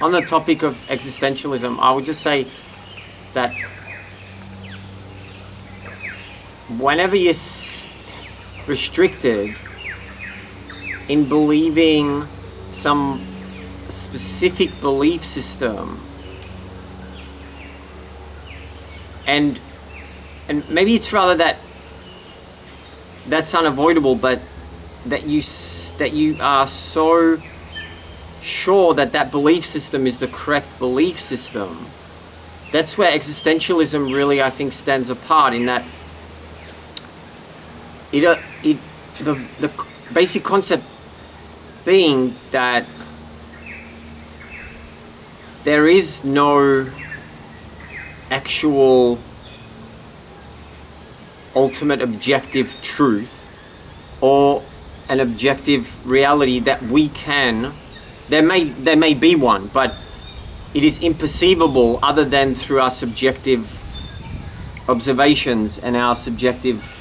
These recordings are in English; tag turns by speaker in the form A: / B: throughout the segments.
A: on the topic of existentialism, I would just say that whenever you're restricted in believing some specific belief system, and maybe it's rather that that's unavoidable, but that you are so sure that that belief system is the correct belief system. That's where existentialism really, I think, stands apart, in that the basic concept being that there is no actual ultimate objective truth or an objective reality that we can. There may be one, but it is imperceivable other than through our subjective observations and our subjective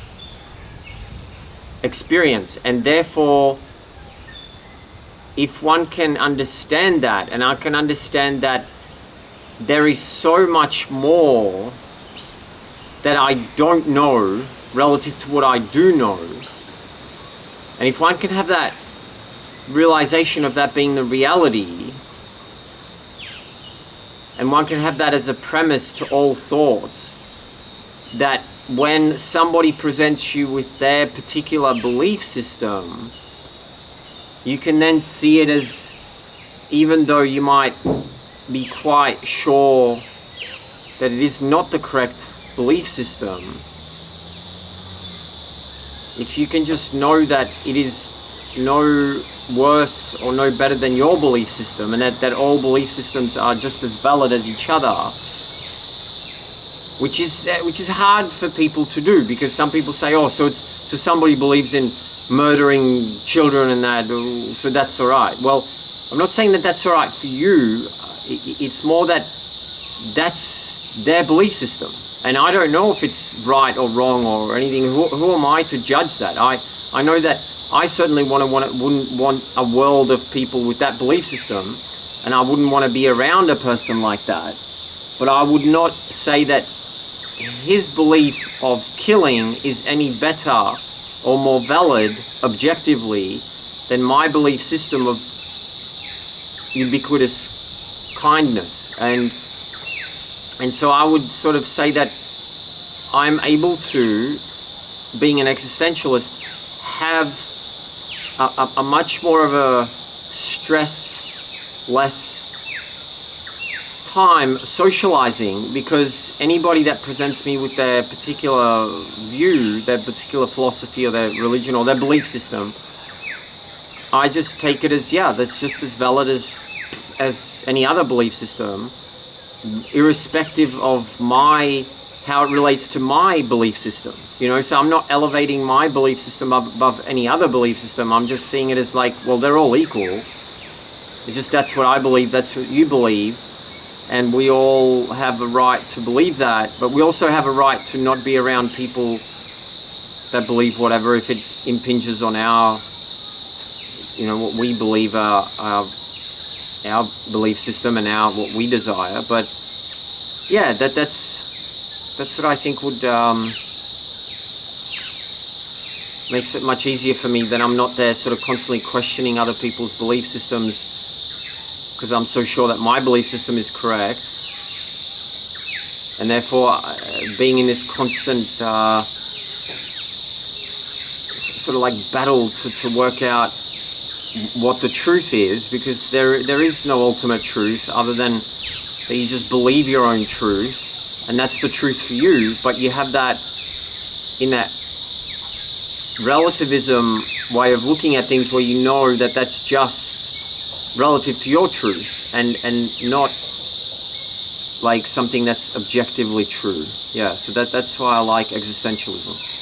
A: experience. And therefore, if one can understand that, and I can understand that there is so much more that I don't know relative to what I do know, and if one can have that realization of that being the reality, and one can have that as a premise to all thoughts, that when somebody presents you with their particular belief system, you can then see it as, even though you might be quite sure that it is not the correct belief system, if you can just know that it is no worse or no better than your belief system, and that all belief systems are just as valid as each other, which is hard for people to do, because some people say, oh, so somebody believes in murdering children and that, so that's all right. Well, I'm not saying that that's all right for you. It's more that that's their belief system, and I don't know if it's right or wrong or anything. Who am I to judge that? I know that I certainly wouldn't want a world of people with that belief system, and I wouldn't want to be around a person like that. But I would not say that his belief of killing is any better or more valid objectively than my belief system of ubiquitous kindness. And so I would sort of say that I'm able to, being an existentialist, have a much more of a stress-less time socializing, because anybody that presents me with their particular view, their particular philosophy or their religion or their belief system, I just take it as, yeah, that's just as valid as any other belief system, irrespective of how it relates to my belief system. So I'm not elevating my belief system above any other belief system. I'm just seeing it as like, well, they're all equal. It's just that's what I believe, that's what you believe, and we all have a right to believe that, but we also have a right to not be around people that believe whatever if it impinges on our, what we believe our belief system and what we desire. But yeah, that's what I think would makes it much easier for me, that I'm not there sort of constantly questioning other people's belief systems, because I'm so sure that my belief system is correct, and therefore being in this constant sort of like battle to work out what the truth is, because there is no ultimate truth other than that you just believe your own truth, and that's the truth for you. But you have that, in that relativism way of looking at things, where you know that that's just relative to your truth and not like something that's objectively true. Yeah, so that's why I like existentialism.